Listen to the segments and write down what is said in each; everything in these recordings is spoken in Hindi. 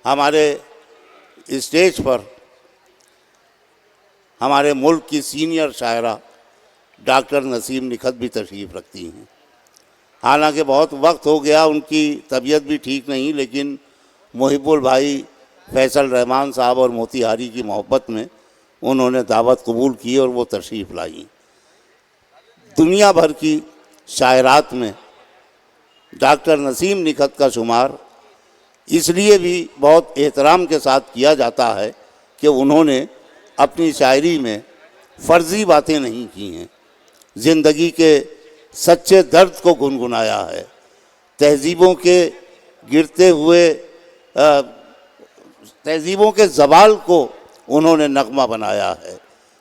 हमारे स्टेज पर हमारे मुल्क की सीनियर शायरा डॉक्टर नसीम निखत भी तशरीफ़ रखती हैं। हालांकि बहुत वक्त हो गया, उनकी तबीयत भी ठीक नहीं, लेकिन मुहिबुल भाई फैसल रहमान साहब और मोतीहारी की मोहब्बत में उन्होंने दावत कबूल की और वो तशरीफ़ लाई। दुनिया भर की शायरात में डॉक्टर नसीम निखत का शुमार इसलिए भी बहुत एहतराम के साथ किया जाता है कि उन्होंने अपनी शायरी में फ़र्ज़ी बातें नहीं की हैं, ज़िंदगी के सच्चे दर्द को गुनगुनाया है, तहज़ीबों के गिरते हुए तहज़ीबों के ज़वाल को उन्होंने नगमा बनाया है।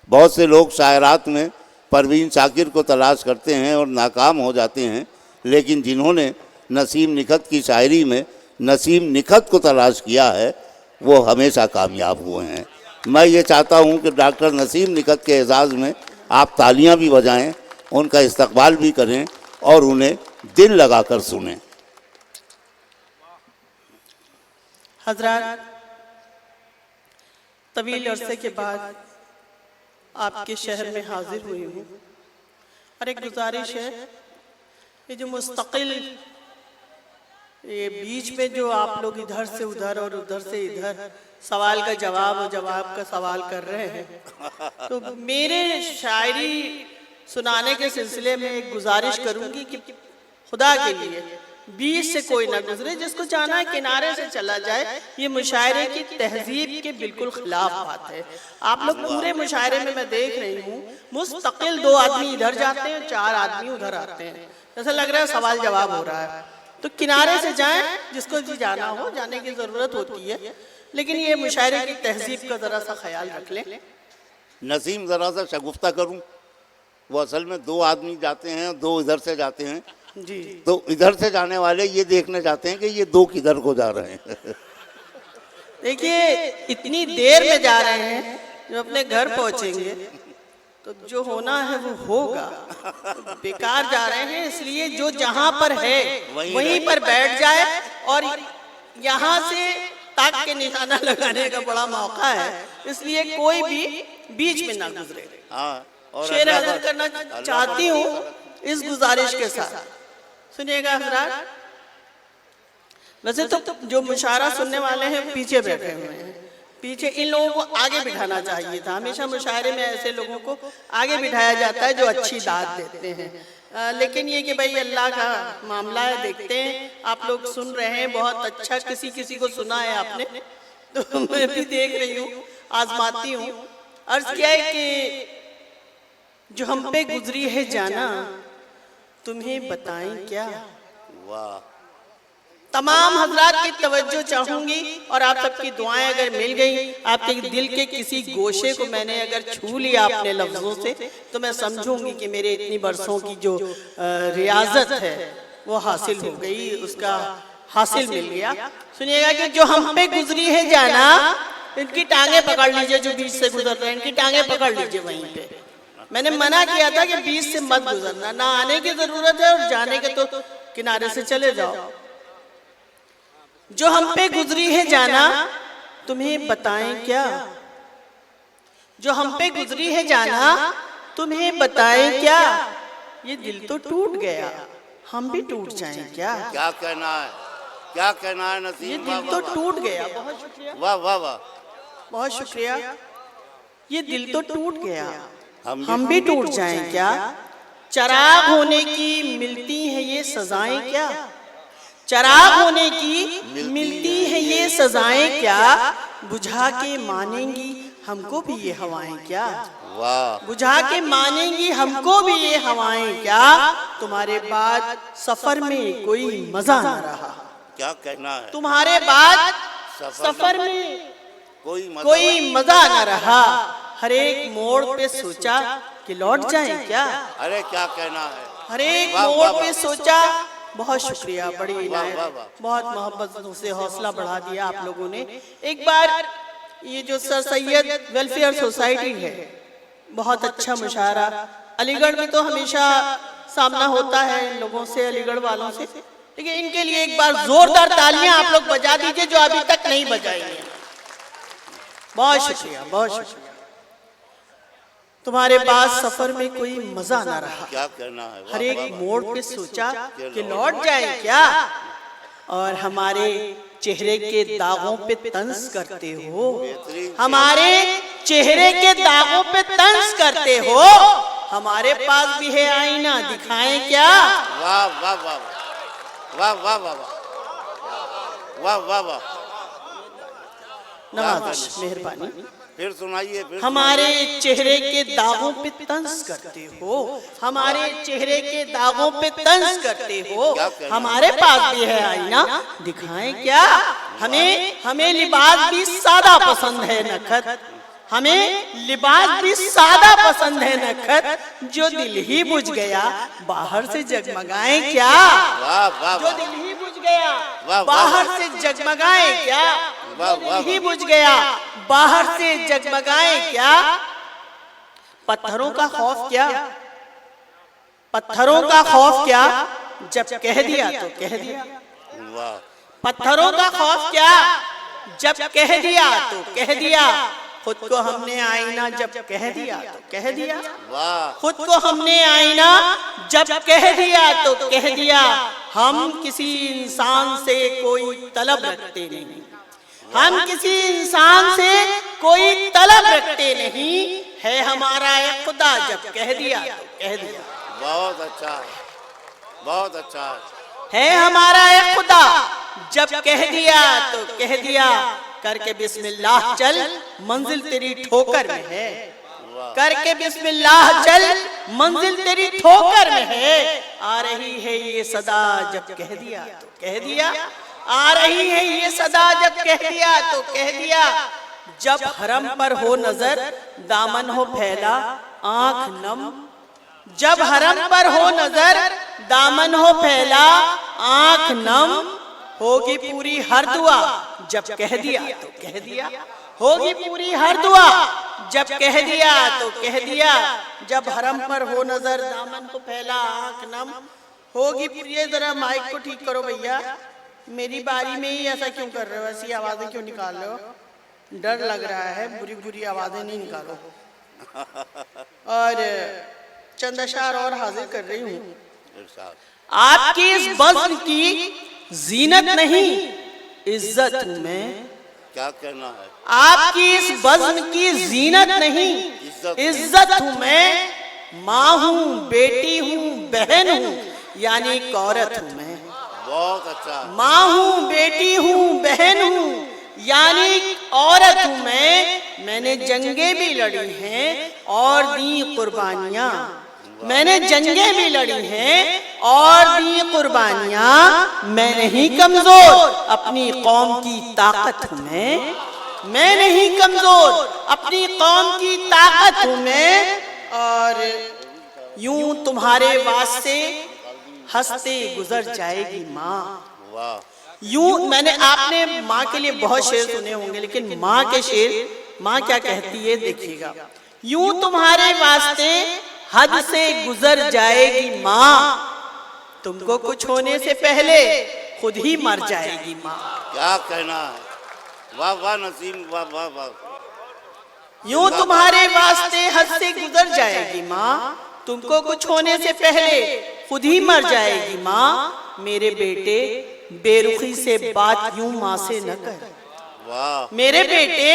बहुत से लोग शायरात में परवीन शाकिर को तलाश करते हैं और नाकाम हो जाते हैं, लेकिन जिन्होंने नसीम निखत की शायरी में नसीम निखत को तलाश किया है वो हमेशा कामयाब हुए हैं। मैं ये चाहता हूँ कि डॉक्टर नसीम निखत के एजाज़ में आप तालियां भी बजाएं, उनका इस्तकबाल भी करें और उन्हें दिल लगाकर सुनें। हज़रात, तवील अरसे के बाद आपके शहर में हाजिर हुई हूँ और एक गुजारिश है, ये जो मुस्तकिल ये बीच में जो आप लोग इधर से उधर और उधर से इधर सवाल का जवाब और जवाब का सवाल कर रहे हैं, तो मेरे शायरी सुनाने के सिलसिले में एक गुजारिश करूंगी कि खुदा के लिए बीच से कोई ना गुजरे, जिसको जाना है किनारे से चला जाए। ये मुशायरे की तहजीब के बिल्कुल खिलाफ बात है। आप लोग पूरे मुशायरे में मैं देख रही हूँ मुस्तकिल 2 आदमी इधर जाते हैं, 4 आदमी उधर आते हैं, ऐसा लग रहा है सवाल जवाब हो रहा है। तो किनारे से जाएं, जिसको भी जाना हो जाने की ज़रूरत होती है, लेकिन ये मुशायरे की तहजीब का ज़रा सा ख्याल रख लें। नसीम ज़रा सा शगुफ्ता करूं, वो असल में 2 आदमी जाते हैं, 2 इधर से जाते हैं जी। तो इधर से जाने वाले ये देखने जाते हैं कि ये 2 किधर को जा रहे हैं। देखिए, इतनी देर में जा रहे हैं, जो अपने घर पहुंचेंगे तो जो होना है वो होगा। बेकार जा रहे हैं, इसलिए जो जहां पर है वहीं पर बैठ जाए और यहाँ से ताक के निशाना लगाने का बड़ा मौका है, इसलिए कोई भी बीच में ना गुजरे। शेर हाजिर करना चाहती हूँ इस गुजारिश के साथ, सुनिएगा हज़रात। वैसे तो जो मुशायरा सुनने वाले हैं पीछे बैठे हुए हैं, पीछे इन लोगों को आगे बिठाना चाहिए था। हमेशा मुशायरे में ऐसे लोगों को आगे बिठाया जाता है जो अच्छी दाद देते हैं, लेकिन ये कि भाई अल्लाह का मामला है, देखते हैं। आप लोग सुन रहे हैं, बहुत अच्छा, किसी किसी को सुना है आपने, तो मैं भी देख रही हूँ, आजमाती हूँ। अर्ज किया है कि जो हम पे गुजरी है जाना तुम्हें बताएं क्या। वाह। तमाम हजरात की तवज्जो चाहूंगी और आप सबकी दुआएं अगर मिल गई, आपके दिल के किसी गोशे को मैंने अगर छू लिया अपने लफ्जों से, तो मैं समझूंगी कि मेरे इतनी बरसों की जो रियाजत है वो हासिल हो गई, उसका हासिल मिल गया। सुनिएगा कि जो हम पे गुजरी है जाना, इनकी टांगे पकड़ लीजिए, जो बीच से गुजर रहे हैं इनकी टांगे पकड़ लीजिए वहीं पे। मैंने मना किया था कि बीच से मत गुजरना, ना आने की जरूरत है और जाने के तो किनारे से चले जाओ। जो हम पे गुजरी है जाना तुम्हें बताएं क्या, जो हम पे गुजरी है जाना तुम्हें बताएं क्या। ये दिल तो टूट गया, हम भी टूट जाएं क्या। क्या कहना है, क्या कहना है नसीम। ये दिल तो टूट गया, बहुत शुक्रिया, वाह वाह वाह, बहुत शुक्रिया। ये दिल तो टूट गया, हम भी टूट जाएं क्या। चराग होने की मिलती है ये सजाएं क्या, चराग होने की मिलती है ये सजाएं क्या। बुझा के मानेंगी हमको भी ये हवाएं क्या, वाह। बुझा के मानेंगी हमको भी ये हवाएं क्या। तुम्हारे बाद सफर में कोई मजा न रहा, क्या कहना है। तुम्हारे बाद सफर में कोई मजा न रहा। हर एक मोड़ पे सोचा कि लौट जाएं क्या। अरे क्या कहना है। हर एक मोड़ पे सोचा। बहुत शुक्रिया, बड़ी इनायत, बहुत मोहब्बत से हौसला बढ़ा दिया आप लोगों ने। एक बार ये जो सर सैयद वेलफेयर सोसाइटी है, बहुत अच्छा मुशायरा, अलीगढ़ में तो हमेशा सामना होता है इन लोगों से, अलीगढ़ वालों से, देखिए इनके लिए एक बार जोरदार तालियां आप लोग बजा दीजिए जो अभी तक नहीं बजाई हैं। बहुत शुक्रिया, बहुत शुक्रिया। तुम्हारे पास सफर में कोई मजा ना रहा, क्या करना है, हर एक मोड़ पे सोचा कि लौट जाए क्या, और हमारे चेहरे के दागों पे तंज करते हो, हमारे चेहरे के दागों पे तंज करते हो। हमारे पास भी है आईना, दिखाएं क्या। वाह वाह वाह वाह वाह वाह वाह वाह वाह, नवाज़िश, मेहरबानी। फिर सुनाइए, फिर हमारे चेहरे के दागों पे तंज करते हो, हमारे चेहरे के दागों पे तंज करते हो। हमारे पास भी है आईना, दिखाएं क्या। हमें लिबास भी सादा पसंद है नखत, हमें लिबास भी सादा पसंद है नखत, जो दिल ही बुझ गया बाहर से जगमगाए क्या। वाह वाह, जो दिल ही बुझ गया बाहर से जगमगाए क्या, जो दिल ही बुझ गया बाहर से जगमगाए क्या। पत्थरों का खौफ क्या, पत्थरों का खौफ क्या, जब कह दिया तो कह दिया। वाह, पत्थरों का खौफ क्या, जब कह दिया तो कह दिया। खुद को हमने आईना जब कह दिया तो कह दिया। वाह, खुद को हमने आईना जब कह दिया तो कह दिया। हम किसी इंसान से कोई तलब रखते नहीं, हम किसी इंसान से कोई तलब रखते नहीं, है हमारा एक खुदा जब कह दिया तो कह दिया। बहुत अच्छा, बहुत अच्छा है हमारा एक खुदा जब कह दिया तो कह दिया। करके बिस्मिल्लाह चल मंजिल तेरी ठोकर में है, करके बिस्मिल्लाह चल मंजिल तेरी ठोकर में है। आ रही है ये सदा जब कह दिया तो कह दिया, आ रही है ये सदा जब कह दिया तो कह दिया। जब हरम पर हो नजर दामन हो फैला आंख नम, जब हरम पर हो नजर दामन हो फैला आंख नम। होगी पूरी हर दुआ जब कह दिया तो कह दिया, होगी पूरी हर दुआ जब कह दिया तो कह दिया। जब हरम पर हो नजर दामन को फैला आंख नम होगी पूरी। ये जरा माइक को ठीक करो भैया, मेरी बारी में ही ऐसा क्यों कर रहे हो, ऐसी आवाजें क्यों निकाल रहे हो। डर लग रहा है, बुरी बुरी आवाजें नहीं निकालो। और चंद अशार और हाजिर कर रही हूँ। आपकी इस बज़्म की जीनत नहीं इज्जत हूँ मैं, क्या करना है। आपकी इस बज़्म की जीनत नहीं इज्जत हूँ मैं। माँ हूँ, बेटी हूँ, बहन हूँ, यानी एक औरत हूँ मैं। बहुत अच्छा। माँ हूँ, बेटी हूँ, बहन हूँ, यानी औरत हूँ मैं। मैंने जंगे भी लड़ी हैं और दी कुर्बानियाँ, मैंने जंगे भी लड़ी हैं और दी कुर्बानियां। मैं नहीं कमजोर, अपनी कौम की ताकत हूँ मैं नहीं कमजोर, अपनी कौम की ताकत हूँ मैं। और यूं तुम्हारे वास्ते हंसते गुजर जाएगी माँ। वाह, यूं मैंने आपने माँ के लिए बहुत शेर सुने होंगे, लेकिन माँ के शेर माँ क्या कहती है देखिएगा। यूं तुम्हारे वास्ते हद से गुजर जाएगी माँ, तुमको कुछ होने से पहले खुद ही मर जाएगी माँ। क्या कहना है। वाह वाह नसीम, वाह वाह वाह। यूं तुम्हारे वास्ते हद से गुजर जाएगी माँ, तुमको कुछ होने से पहले खुद ही मर जाएगी माँ। मेरे बेटे बेरुखी से बात यूं माँ से न कर, वाह। मेरे बेटे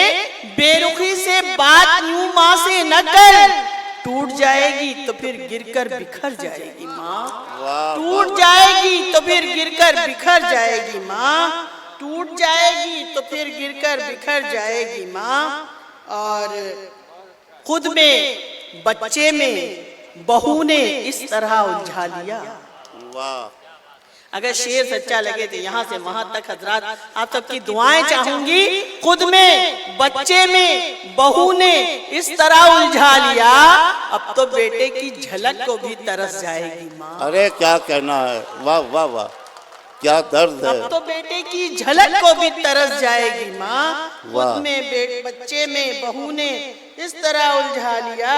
बेरुखी से बात यूं माँ से न कर। टूट जाएगी तो फिर गिरकर बिखर जाएगी माँ, टूट जाएगी तो फिर गिरकर बिखर जाएगी माँ, टूट जाएगी तो फिर गिरकर बिखर जाएगी माँ। और खुद में बच्चे में बहू ने इस तरह उलझा लिया। वाह, अगर शेर सच्चा लगे तो यहाँ से वहां तक हजरात आप सबकी दुआएं चाहूंगी। खुद में बच्चे में बहू ने इस तरह उलझा लिया, अब तो बेटे की झलक को भी तरस जाएगी माँ। अरे क्या कहना है। वाह वाह वाह, क्या दर्द है। अब तो बेटे की झलक को भी तरस जाएगी माँ। खुद में बच्चे में बहू ने इस तरह उलझा लिया,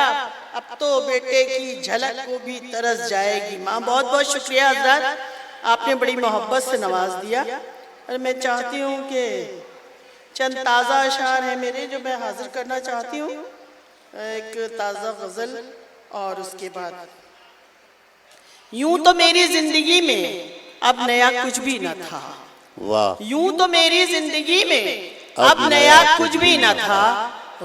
अब तो बेटे की झलक को भी तरस जाएगी माँ। बहुत बहुत शुक्रिया हजरात। आपने बड़ी मोहब्बत से नवाज दिया और मैं चाहती हूँ कि चंद ताज़ा अशार हैं मेरे जो मैं हाजिर करना चाहती हूँ। एक ताज़ा गज़ल और उसके बाद यूं तो मेरी जिंदगी में अब नया कुछ भी न था। वाह। यूं तो मेरी जिंदगी में अब नया कुछ भी न था।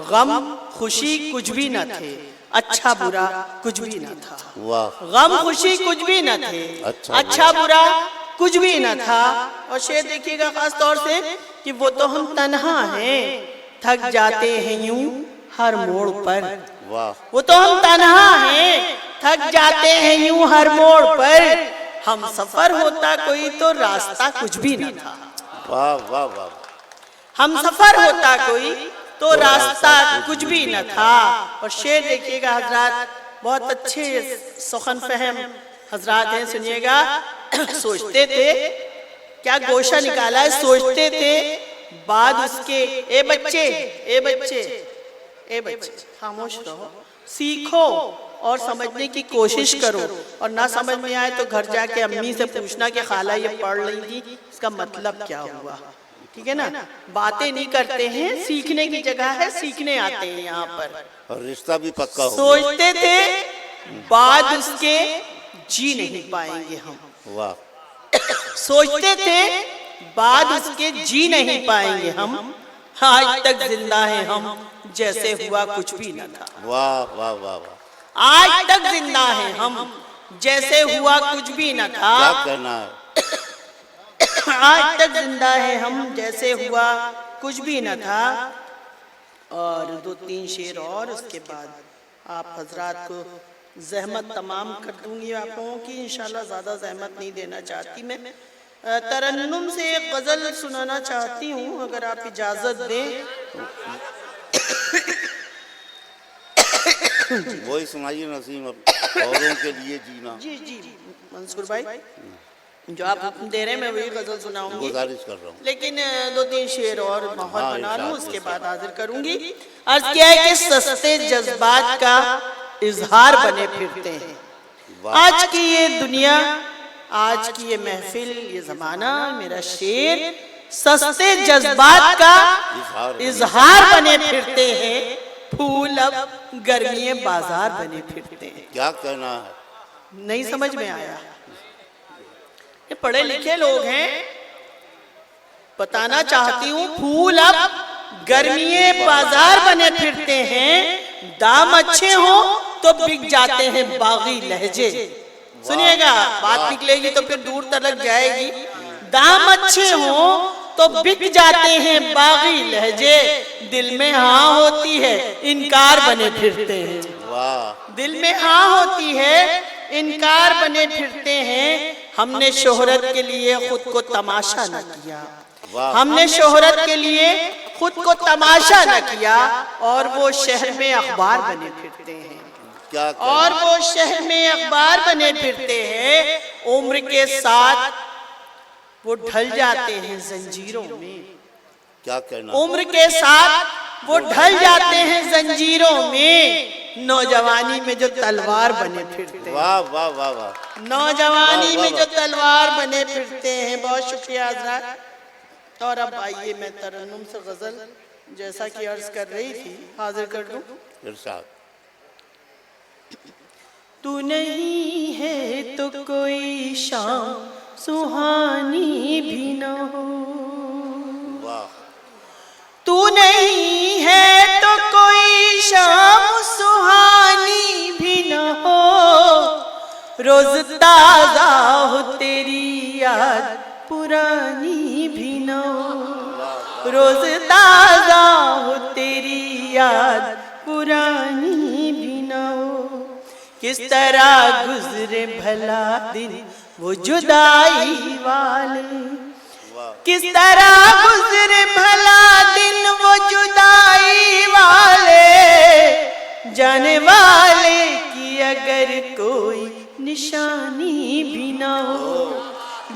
गम खुशी कुछ भी न थे, अच्छा बुरा कुछ भी न था। वाह। गम खुशी कुछ भी न थे, अच्छा बुरा कुछ भी न था। और शेर देखिएगा खास तौर से कि वो तो हम तन्हा हैं, थक जाते हैं यूं हर मोड़ पर। वाह। वो तो हम तन्हा हैं, थक जाते हैं यूं हर मोड़ पर। हम सफर होता कोई तो रास्ता कुछ भी न था। वाह वाह वाह। हम सफर होता कोई तो रास्ता कुछ भी न था। और शेर देखिएगा हजरात, बहुत अच्छे सुखन फहम हजरात हैं, सुनिएगा। सोचते थे, क्या गोशा निकाला है, सोचते थे बाद उसके ए बच्चे ए बच्चे ए बच्चे खामोश रहो, सीखो और समझने की कोशिश करो, और ना समझ में आए तो घर जाके अम्मी से पूछना कि खाला ये पढ़ रही थी, इसका मतलब क्या हुआ। ठीक है ना, बातें नहीं करते हैं, सीखने की जगह है, सीखने आते हैं यहाँ पर। और रिश्ता भी पक्का हो। सोचते थे बाद उसके जी नहीं पाएंगे हम। वाह। सोचते थे बाद उसके जी नहीं पाएंगे हम। आज तक जिंदा हैं हम जैसे हुआ कुछ भी न था। वाह वाह वाह वाह। आज तक जिंदा हैं हम जैसे हुआ कुछ भी न था। क्या कहना है। आज तक जिंदा है हम जैसे हुआ कुछ भी न था। और दो तीन शेर और उसके बाद आप हजरात को जहमत तमाम कर दूंगी आप लोगों की, इंशाल्लाह ज़्यादा जहमत नहीं देना चाहती मैं। तरन्नुम से एक गज़ल सुनाना चाहती हूँ अगर आप इजाज़त दें। वही सुनाइए नसीम, औरों के लिए जीना। जी जी मंसूर भाई, जो आप दे रहे हैं मैं वही गज़ल सुनाऊंगी, गुजारिश कर रहा हूँ। लेकिन दो तीन शेर और माहौल बना लूँ, उसके बाद हाजिर करूंगी। अर्ज किया है कि सस्ते जज्बात का इजहार बने फिरते हैं। आज की ये दुनिया, आज की ये महफिल, ये जमाना, मेरा शेर सस्ते जज्बात का इजहार बने फिरते हैं। फूल अब गर्मी बाजार बने फिरते हैं। क्या कहना है। नहीं समझ में आया। ये पढ़े लिखे लोग हैं, बताना चाहती हूँ, फूल अब गर्मी बाजार बने फिरते हैं। दाम अच्छे हो तो बिक जाते हैं बागी लहजे। सुनिएगा, बात निकलेगी तो फिर दूर तक जाएगी। दाम अच्छे हो तो बिक जाते हैं बागी लहजे। दिल में हाँ होती है इनकार बने फिरते हैं। वाह। दिल में हाँ होती है इनकार बने फिरते हैं। हमने शोहरत के लिए खुद को तमाशा न किया। हमने शोहरत के लिए खुद को तमाशा न किया। और वो शहर में अखबार बने फिरते हैं। क्या और वो शहर में अखबार बने फिरते हैं। उम्र के साथ वो ढल जाते हैं जंजीरों में। क्या कहना। उम्र के साथ वो ढल जाते हैं जंजीरों में। नौजवानी में जो तलवार बने फिरते हैं। वाह वाह वाह वाह। नौजवानी में जो तलवार बने फिरते हैं। बहुत शुक्रिया हजरात। और अब आइए मैं तरन्नुम से गजल जैसा कि अर्ज कर रही थी हाजिर कर दूं। इरशाद। तू नहीं है तो कोई शाम सुहानी भी न हो। वाह। तू नहीं है तो कोई शाम सुहानी भी न हो। रोज ताजा हो तेरी याद पुरानी भी न हो। रोज ताजा हो तेरी याद पुरानी भी न हो। किस तरह गुजरे भला दिन वो जुदाई वाले। किस तरह गुजरे भला दिन वो जुदाई वाले। जाने वाले की अगर कोई निशानी भी ना हो।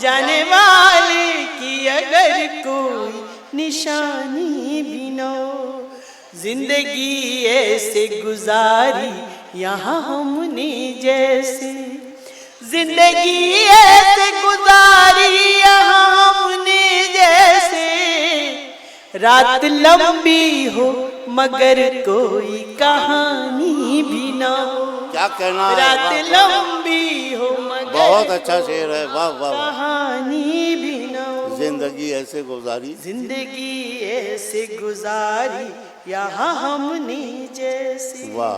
जाने वाले की अगर कोई निशानी भी ना हो। जिंदगी ऐसे गुजारी यहाँ हमने जैसे। जिंदगी ऐसे गुजारी यहाँ हमने जैसे रात लंबी हो मगर कोई कहानी भी ना हो। क्या कहना है, रात वाह, वाह, लंबी हो मगर बहुत अच्छा शेर है, वाह वाह वाह। कहानी भी ना हो। जिंदगी ऐसे गुजारी, जिंदगी ऐसे गुजारी यहाँ हमने जैसे, वाह।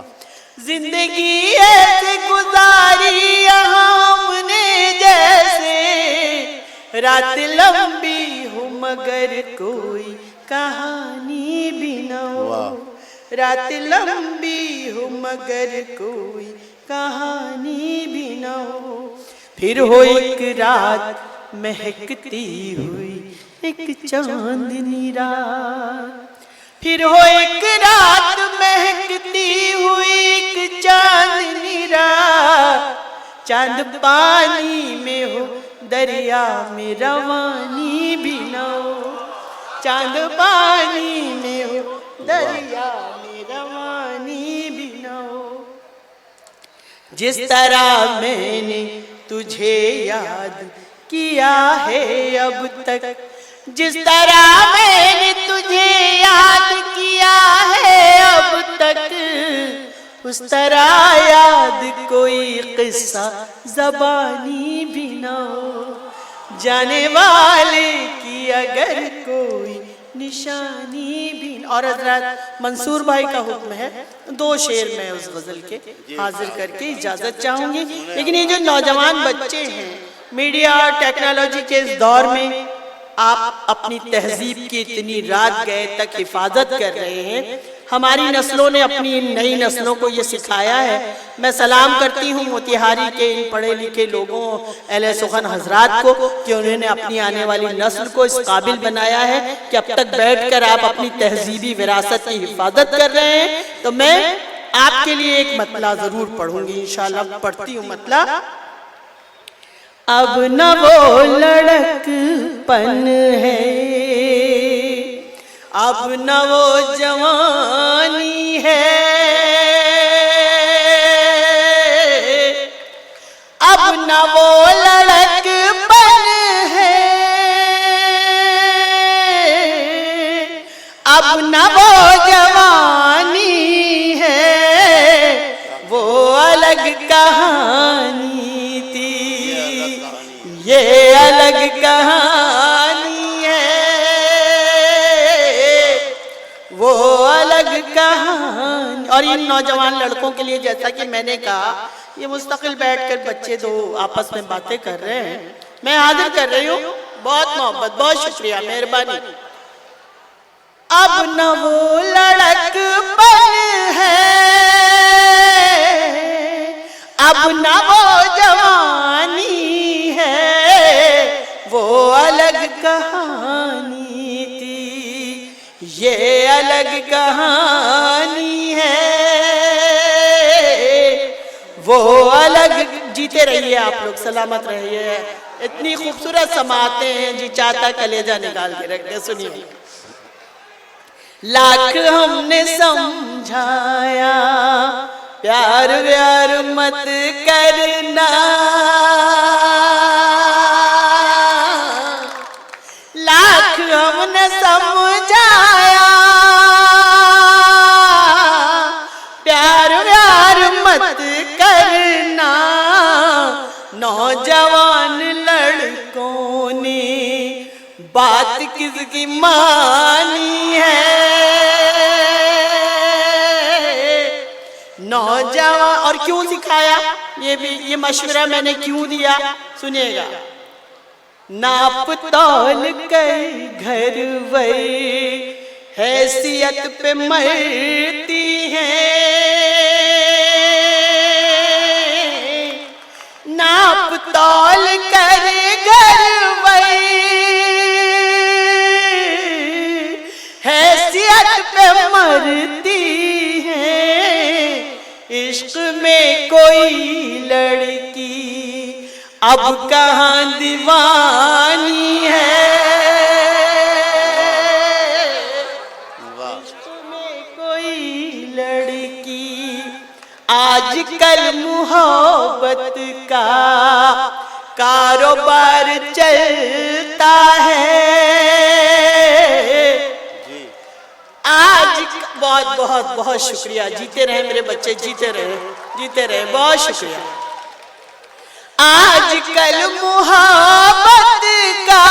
जिंदगी ऐसे गुजारी यहाँ हमने जैसे रात लंबी हो मगर कोई कहानी भी न हो। रात लंबी हो मगर कोई कहानी भी न हो। फिर हो एक रात महकती हुई एक चांदनी रात, फिर हो एक रात महकती हुई एक चांदनी रात। चांद पानी में हो दरिया में रवानी भी न हो। चांद पानी में हो दरिया में रवानी भी न हो। जिस तरह मैंने तुझे याद किया है अब तक, जिस तरह मैंने तुझे याद किया है अब तक, उस तरह याद कोई किस्सा ज़बानी भी ना हो। जाने वाले की अगर कोई निशानी भी। और हजरत मंसूर भाई का हुक्म है, 2 शेर मैं उस गजल के हाजिर करके इजाजत चाहूंगी। लेकिन ये जो नौजवान बच्चे हैं, मीडिया और टेक्नोलॉजी के इस दौर में आप अपनी तहजीब की इतनी रात गए तक हिफाजत कर रहे हैं। हमारी नस्लों ने अपनी इन नई नस्लों को ये सिखाया है। मैं सलाम करती हूँ मोतिहारी के इन पढ़े लिखे लोगों, अहले सुखन हजरात को, कि उन्होंने अपनी आने वाली नस्ल को इस काबिल बनाया है कि अब तक बैठकर आप अपनी तहजीबी विरासत की हिफाजत कर रहे हैं। तो मैं आपके लिए एक मतला जरूर पढ़ूंगी, इंशाल्लाह पढ़ती हूँ मतला। अब न वो लड़कपन है, अब न वो जवानी है, अब न वो लड़कपन है, अब न वो जवानी है, वो अलग कहानी थी, ये अलग कहानी है, वो अलग कहानी। और इन नौजवान लड़कों के लिए, जैसा कि मैंने कहा, ये मुस्तकिल बैठकर बच्चे 2 आपस में बातें कर रहे हैं, मैं हाजिर कर रही हूँ। बहुत मोहब्बत, बहुत शुक्रिया, मेहरबानी। अब न वो लड़कपन है, अब न वो जवानी है, वो अलग कहानी थी, ये अलग कहानी है, वो अलग। जीते रहिए आप लोग, सलामत रहिए। इतनी खूबसूरत समाते हैं, जी चाहता कलेजा निकाल के रख दे। सुनिए। लाख हमने समझाया, प्यार व्यार मत करना, लाख हमने समझाया, प्यार व्यार मत करना। नौजवान लड़कों ने बात किसकी मानी है, नौजवान। और क्यों सिखाया, ये भी ये मशवरा मैंने क्यों दिया, सुनिएगा। नाप तौल कर घर वर हैसियत पे मरती है, नाप तौल कर घर वर हैसियत पे मरती है। इश्क में कोई लड़की अब कहाँ दीवानी है, इश्क में कोई लड़की आजकल मोहब्बत का कारोबार चलता है। आज बहुत बहुत बहुत शुक्रिया। जीते रहे मेरे बच्चे, जीते रहे, जीते रहे। बहुत शुक्रिया। आजकल मोहब्बत का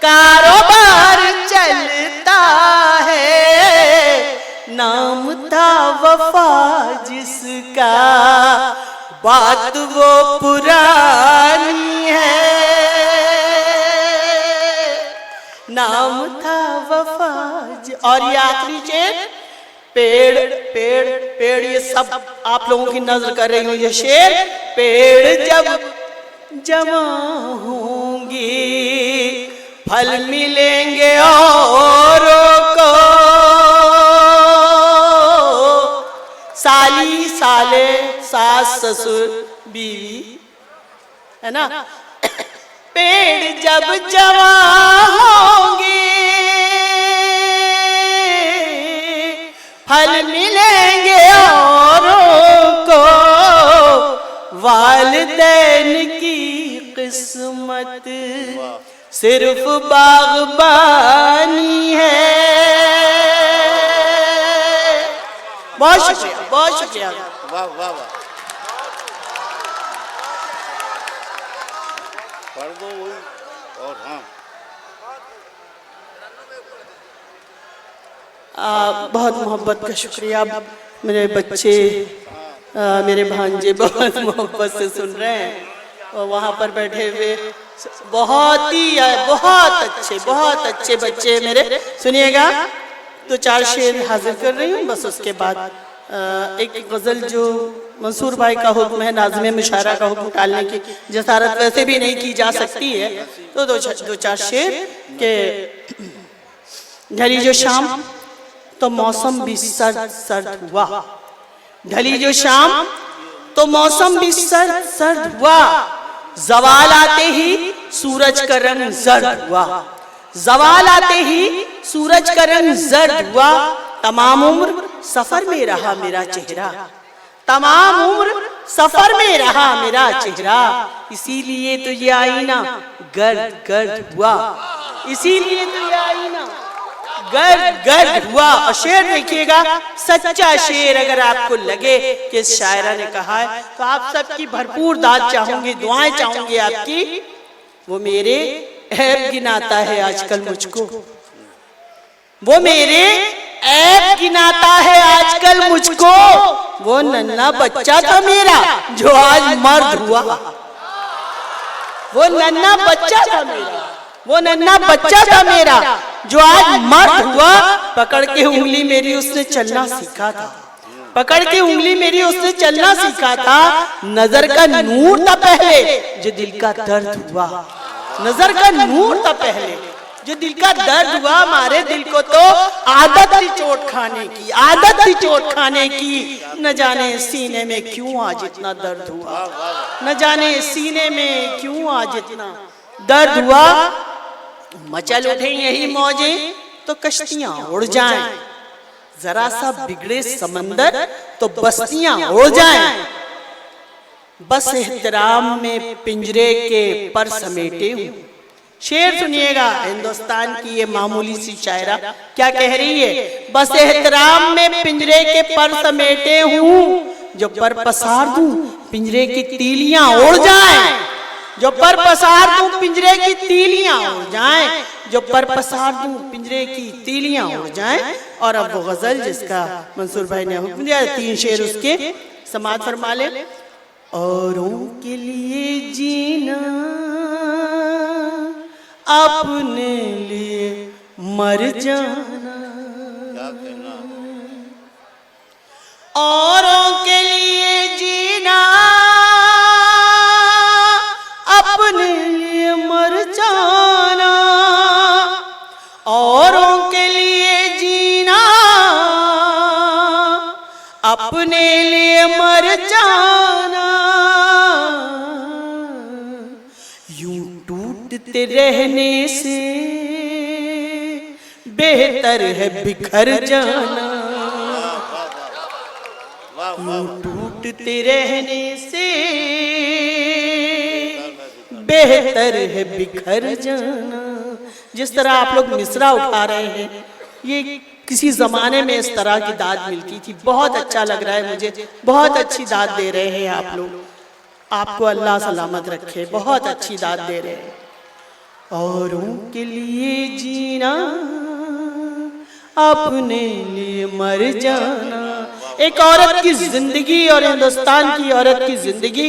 कारोबार चलता है। नाम था वफा जिसका, बात वो पुरानी है। नाम था वफा। और ये आखिरी शेर, पेड़ पेड़ पेड़, ये सब आप लोगों की नजर कर रही हूँ। ये शेर, पेड़ जब जमा होंगी फल मिलेंगे औरों को। साली साले सास ससुर बीवी, है ना। पेड़ जब जमा होंगे फल मिलेंगे औरों को। वालिदैन की किस्मत सिर्फ बागबानी है। बहुत शुक्रिया, बहुत शुक्रिया। वाह वाह वाह। पढ़ दो वही। और हाँ, बहुत मोहब्बत का शुक्रिया। मेरे बच्चे, मेरे भांजे बहुत मोहब्बत से सुन रहे हैं और वहाँ पर बैठे हुए बहुत ही बहुत अच्छे बच्चे मेरे। सुनिएगा, तो 4 शेर हाजिर कर रही हूँ, बस उसके बाद एक गज़ल जो मंसूर भाई का हुक्म है, नाज़िम मुशायरा का हुक्म टालने की जसारत वैसे भी नहीं की जा सकती है, तो दो चार शेर के। ढली जो शाम तो मौसम भी सर्द सर्द हुआ। ढली जो शाम तो मौसम भी सर्द सर्द हुआ। ज़वाल आते ही सूरज का रंग जर्द हुआ। ज़वाल आते ही सूरज का रंग जर्द हुआ। तमाम उम्र सफर में रहा मेरा चेहरा। तमाम उम्र सफर में रहा मेरा चेहरा। इसीलिए तो ये आईना गर्द गर्द हुआ। इसीलिए तो ये आईना गर्द गर्द हुआ। और शेर देखिएगा, सच्चा शेर अगर आपको लगे कि इस शायरा ने कहा है, तो आप सबकी भरपूर दाद चाहूंगी, दुआएं चाहूंगी आपकी। वो मेरे ऐब गिनाता है आजकल मुझको। वो मेरे ऐब गिनाता है आजकल मुझको। वो नन्हा बच्चा था मेरा जो आज मर्द हुआ। वो नन्हा बच्चा था मेरा, वो नन्हा बच्चा था मेरा जो आज मर्द हुआ। पकड़ के उंगली मेरी उसने चलना सीखा था। पकड़ के उंगली मेरी उसने चलना सीखा था। नजर का नूर था पहले जो दिल का दर्द हुआ। नजर का नूर था पहले जो दिल का दर्द हुआ। हमारे दिल को तो आदत थी चोट खाने की, आदत थी चोट खाने की। न जाने सीने में क्यों आज इतना दर्द हुआ। न जाने सीने में क्यों आज इतना दर्द हुआ। मचल उठे यही मौजें तो कश्तियां उड़ जाएं। जरा सा बिगड़े समंदर तो बस्तियां उड़ जाएं। बस एहतराम में पिंजरे के पर समेटे हूँ। शेर सुनिएगा, हिंदुस्तान की ये मामूली सी शायरा क्या कह रही है। बस एहतराम में पिंजरे के पर समेटे हूँ। जो पर पसार दूं पिंजरे की तीलियां उड़ जाएं। जो पर पसार दूं पिंजरे की तीलियां उड़ जाएं। जो पर पसार दूं पिंजरे की तीलियां उड़ जाएं। और अब वो गजल जिसका मंसूर भाई ने हुक्म दिया, 3 शेर उसके समाअत फरमा ले। औरों के लिए जीना अपने लिए मर जाना। औरों के लिए जीना अपने लिए मर जाना। औरों के लिए जीना अपने लिए मर जाना। यूं टूटते रहने से बेहतर है बिखर जाना। यूं टूटते रहने से बेहतर है बिखर जाना। जिस तरह आप लोग मिसरा उठा रहे हैं, ये किसी जमाने में इस तरह की दाद मिलती थी। बहुत अच्छा लग रहा है मुझे, बहुत अच्छी दाद दे रहे हैं आप लोग। आपको अल्लाह सलामत रखे, बहुत अच्छी दाद दे रहे हैं। औरों के लिए जीना, अपने लिए मर जाना। एक औरत की जिंदगी और हिंदुस्तान की औरत की जिंदगी,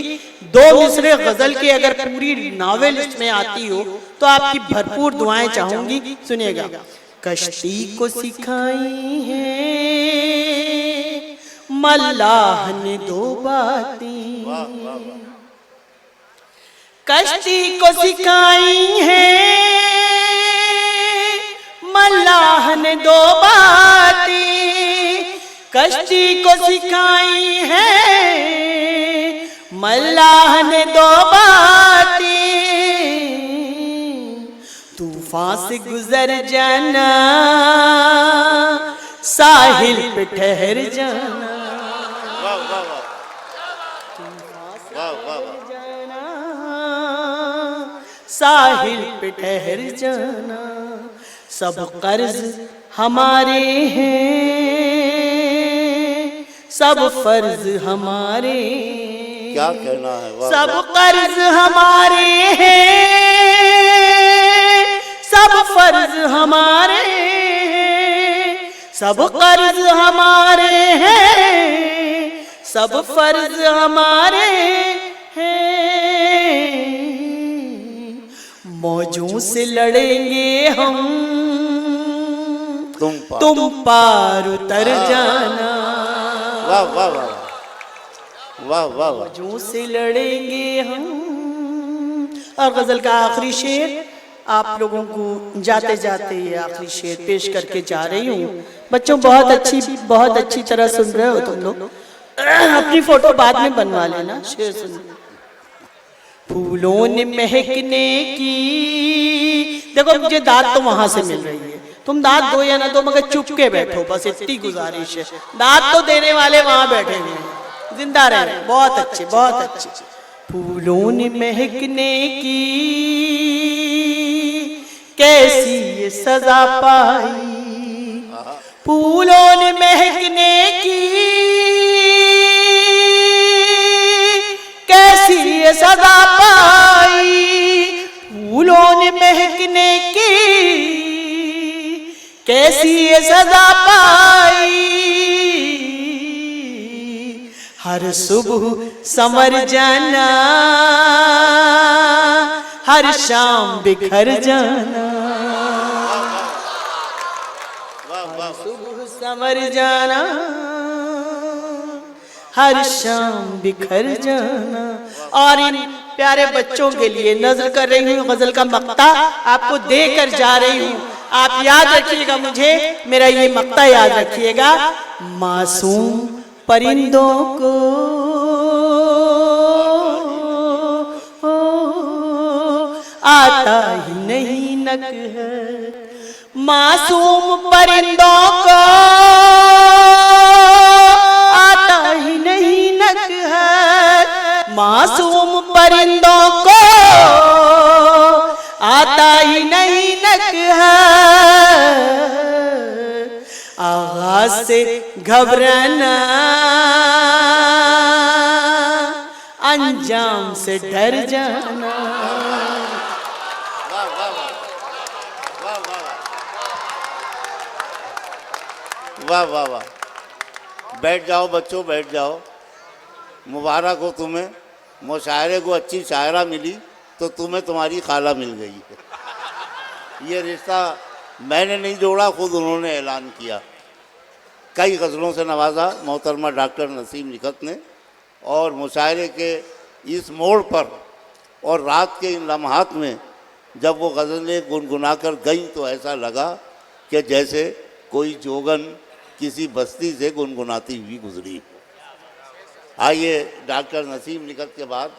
दो मिसरे गजल की अगर पूरी नावल इसमें आती हो तो आपकी भरपूर दुआएं चाहूंगी। सुनिएगा। कश्ती को सिखाई है मल्लाह ने दो बातें, कश्ती को सिखाई है मल्लाह ने दो बातें, कश्ती को सिखाई है मल्लाह ने दो बातें। तूफान से गुजर जाना, साहिल पे ठहर जाना। जाना, साहिल पे ठहर जाना। सब कर्ज हमारे हैं, सब फर्ज हमारे। क्या कहना है? वाह। सब कर्ज हमारे हैं, सब फर्ज हमारे हैं, सब कर्ज हमारे हैं, सब फर्ज हमारे हैं। मौजों से लड़ेंगे हम, तुम पार उतर जाना। वाह वाह वाह वाह वाह वाह। मौजों से लड़ेंगे हम। और गजल का आखिरी शेर आप लोगों को जाते जाते ये आखिरी शेर पेश करके जा रही हूँ। बच्चों बहुत अच्छी तरह सुन रहे हो तुम लोग। अपनी फोटो बाद में बनवा लेना। शेर सुन। फूलों ने महकने की, देखो मुझे दाद तो वहां से मिल रही है, तुम दाद दो या ना दो मगर चुप के बैठो, बस इतनी गुजारिश है। दाद तो देने वाले वहां बैठे हुए हैं, जिंदा रहे। बहुत अच्छे, बहुत अच्छे। फूलों ने महकने की कैसी ये सजा पाई, फूलों ने महकने की कैसी ये सजा पाई, फूलों ने महकने की कैसी ये सजा पाई। हर सुबह संवर जाना, हर शाम बिखर जाना। हर सुबह संवर जाना, हर शाम बिखर जाना। और इन प्यारे बच्चों के लिए नजर कर रही हूँ, गजल का मक्ता आपको देकर जा रही हूँ। आप याद रखिएगा, मुझे मेरा ये मक्ता याद रखिएगा। मासूम परिंदों को आता ही नहीं नकहर, मासूम परिंदों को आता ही नहीं नकहर, मासूम परिंदों को आता ही नहीं नकहर। आगाज से घबराना, अंजाम से डर जाना। वाह वाह वाह। बैठ जाओ बच्चों, बैठ जाओ। मुबारक हो तुम्हें, मुशायरे को अच्छी शायरा मिली तो तुम्हें तुम्हारी खाला मिल गई। ये रिश्ता मैंने नहीं जोड़ा, खुद उन्होंने ऐलान किया। कई गज़लों से नवाजा मोहतरमा डॉक्टर नसीम निखत ने, और मुशायरे के इस मोड़ पर और रात के इन लम्हात में जब वो गज़लें गुनगुना कर गई तो ऐसा लगा कि जैसे कोई जोगन किसी बस्ती से गुनगुनाती हुई गुजरी। आइए डॉक्टर नसीम निखत के बाद